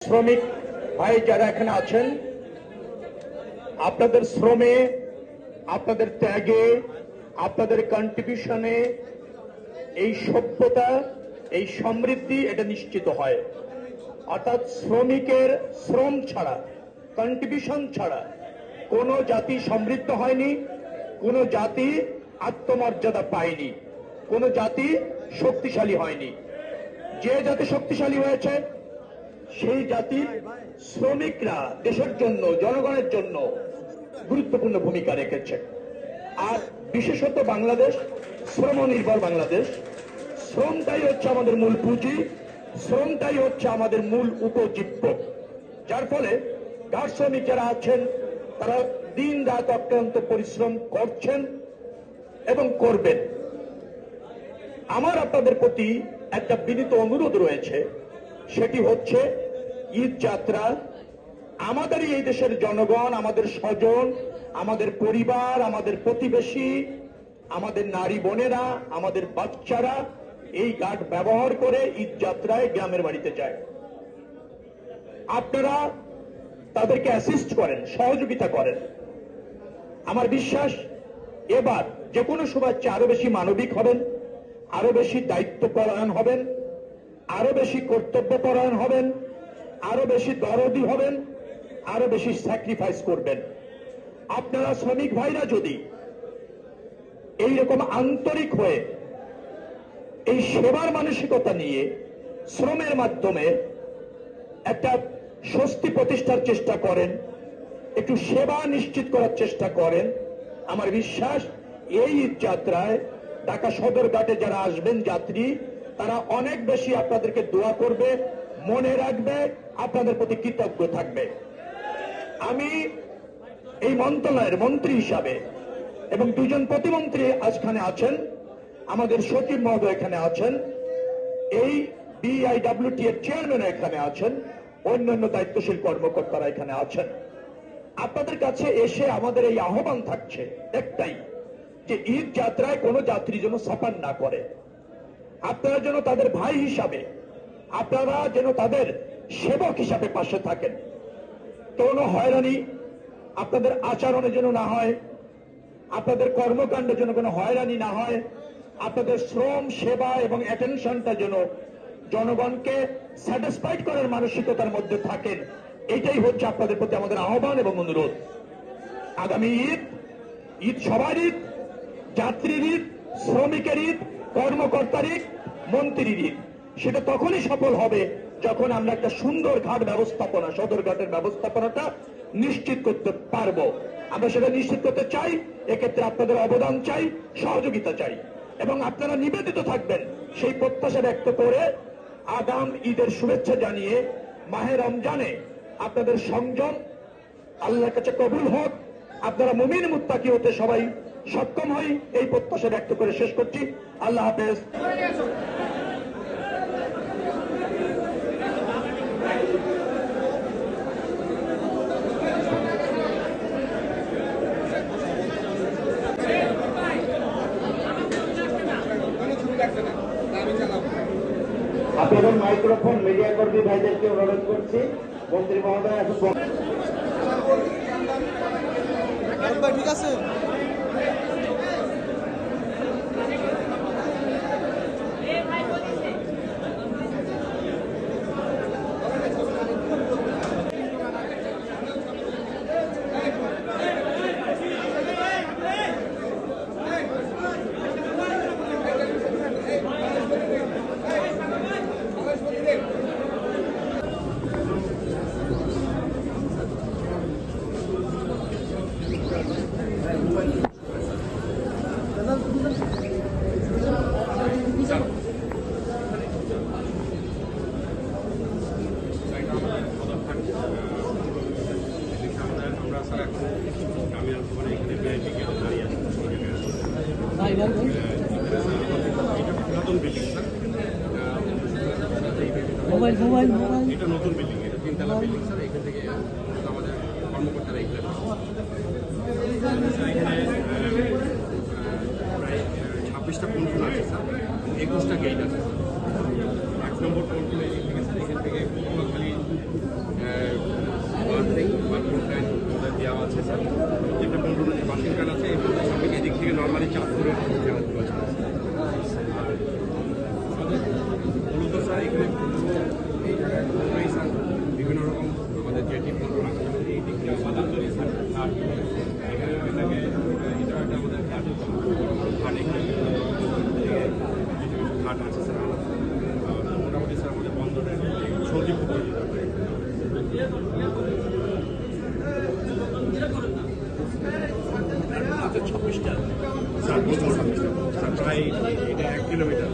শ্রমিক ভাই যারা এখানে আছেন, আপনাদের শ্রমে, আপনাদের ত্যাগে, আপনাদের কন্ট্রিবিউশনে এই সভ্যতা, এই সমৃদ্ধি এটা নিশ্চিত হয়। অর্থাৎ শ্রমিকের শ্রম ছাড়া, কন্ট্রিবিউশন ছাড়া কোনো জাতি সমৃদ্ধ হয়নি, কোনো জাতি আত্মমর্যাদা পায়নি, কোনো জাতি শক্তিশালী হয়নি। যে জাতি শক্তিশালী হয়েছে সেই জাতির শ্রমিকরা দেশের জন্য, জনগণের জন্য গুরুত্বপূর্ণ ভূমিকা রেখেছে। আর বিশেষত বাংলাদেশ শ্রম নির্ভর বাংলাদেশ। শ্রমটাই হচ্ছে আমাদের মূল পুঁজি, শ্রমটাই হচ্ছে আমাদের মূল উপজীব্য। যার ফলে ঘাট শ্রমিক যারা আছেন তারা দিন রাত অক্লান্ত পরিশ্রম করছেন এবং করবেন। আমার আপনাদের প্রতি একটা বিনীত অনুরোধ রয়েছে, সেটি হচ্ছে ঈদ যাত্রা আমাদেরই এই দেশের জনগণ, আমাদের স্বজন, আমাদের পরিবার, আমাদের প্রতিবেশী, আমাদের নারী বোনেরা, আমাদের বাচ্চারা এই ঘাট ব্যবহার করে ঈদ যাত্রায় গ্রামের বাড়িতে যায়। আপনারা তাদেরকে অ্যাসিস্ট করেন, সহযোগিতা করেন। আমার বিশ্বাস এবার যে কোনো শুভেচ্ছা আরো বেশি মানবিক হবেন, আরো বেশি দায়িত্বপরায়ণ হবেন, আরো বেশি কর্তব্যপরায়ণ হবেন, আরো বেশি দরদি হবেন, আরো বেশি স্যাক্রিফাইস করবেন। আপনারা শ্রমিক ভাইরা যদি এইরকম আন্তরিক হয়ে এই সেবার মানসিকতা নিয়ে শ্রমের মাধ্যমে একটা স্বস্তি প্রতিষ্ঠার চেষ্টা করেন, একটু সেবা নিশ্চিত করার চেষ্টা করেন, আমার বিশ্বাস এই যাত্রায় ঢাকা সদরঘাটে যারা আসবেন যাত্রী, তারা অনেক বেশি আপনাদেরকে দোয়া করবে, মনে রাখবে, আপনাদের প্রতি কৃতজ্ঞ থাকবে। আমি এই মন্ত্রণালয়ের মন্ত্রী হিসাবে এবং দুজন প্রতিমন্ত্রী আজখানে আছেন, আমাদের সচিব মহোদয় এখানে আছেন, এই বিআইডব্লিউটি এর চেয়ারম্যান এখানে আছেন, অন্যান্য দায়িত্বশীল কর্মকর্তারা এখানে আছেন। আপনাদের কাছে এসে আমাদের এই আহ্বান থাকছে একটাই, যে ঈদ যাত্রায় কোনো যাত্রী যেন সাফার না করে। আপনারা যেন তাদের ভাই হিসাবে, আপনারা যেন তাদের সেবক হিসাবে পাশে থাকেন। কোনো হয়রানি আপনাদের আচরণে যেন না হয়, আপনাদের কর্মকাণ্ডে যেন কোনো হয়রানি না হয়, আপনাদের শ্রম, সেবা এবং অ্যাটেনশনটা যেন জনগণকে স্যাটিসফাইড করার মানসিকতার মধ্যে থাকেন। এটাই হচ্ছে আপনাদের প্রতি আমাদের আহ্বান এবং অনুরোধ। আগামী ঈদ, ঈদ সবার ঈদ, যাত্রীর ঈদ, শ্রমিকের ঈদ, কর্মকর্তার ঈদ, মন্ত্রীর ঈদ। সেটা তখনই সফল হবে যখন আমরা একটা সুন্দর ঘাট ব্যবস্থাপনা, সদরঘাটের ব্যবস্থাপনাটা নিশ্চিত করতে পারবো। আমরা সেটা নিশ্চিত করতে চাই, এক্ষেত্রে আপনাদের অবদান চাই, সহযোগিতা চাই, এবং আপনারা নিবেদিত থাকবেন সেই প্রত্যাশা ব্যক্ত করে আগাম ঈদের শুভেচ্ছা জানিয়ে মাহে রমজানে আপনাদের সংযম আল্লাহর কাছে কবুল হোক, আপনারা মুমিন মুত্তাকি হতে সবাই সক্ষম হই, এই প্রত্যাশা ব্যক্ত করে শেষ করছি। আল্লাহ হাফেজ। আপনাদের মাইক্রোফোন মিডিয়া কর্মী ভাইদেরকে অনুরোধ করছি, মন্ত্রী মহোদয় এখন ঠিক আছে। মোবাইল মোবাইল মোবাইল এটা নতুন বিল্ডিং, এটা তিনতলা বিল্ডিং স্যার। এখান থেকে আমাদের কর্মকর্তারা এখানে প্রায় 26টা পন্টুন আছে স্যার, 21টা গেট আছে স্যার। 1 নম্বর পন্টুন এখান থেকে পটুয়াখালী আছে স্যার, প্রত্যেকটা বন্ধুর যে বাসিং কার্ড আছে এই বন্ধুর সঙ্গে এদিক থেকে নর্মালি চাঁদপুরের খেলাধুলো আছে। মূলত স্যার এখানে এই জায়গায় পুরোটাই স্যার বিভিন্ন রকম আমাদের যে টিম আছে এই দিক থেকে বাদান্তরী স্যার ঘাট, এখানে এটাকে এটা একটা আমাদের ঘাট এখানে ঘাট আছে স্যার। মোটামুটি স্যার আমাদের বন্দরের সৌদি আচ্ছা 26টা স্যার বলছেন স্যার প্রায় এটা 1 কিলোমিটার।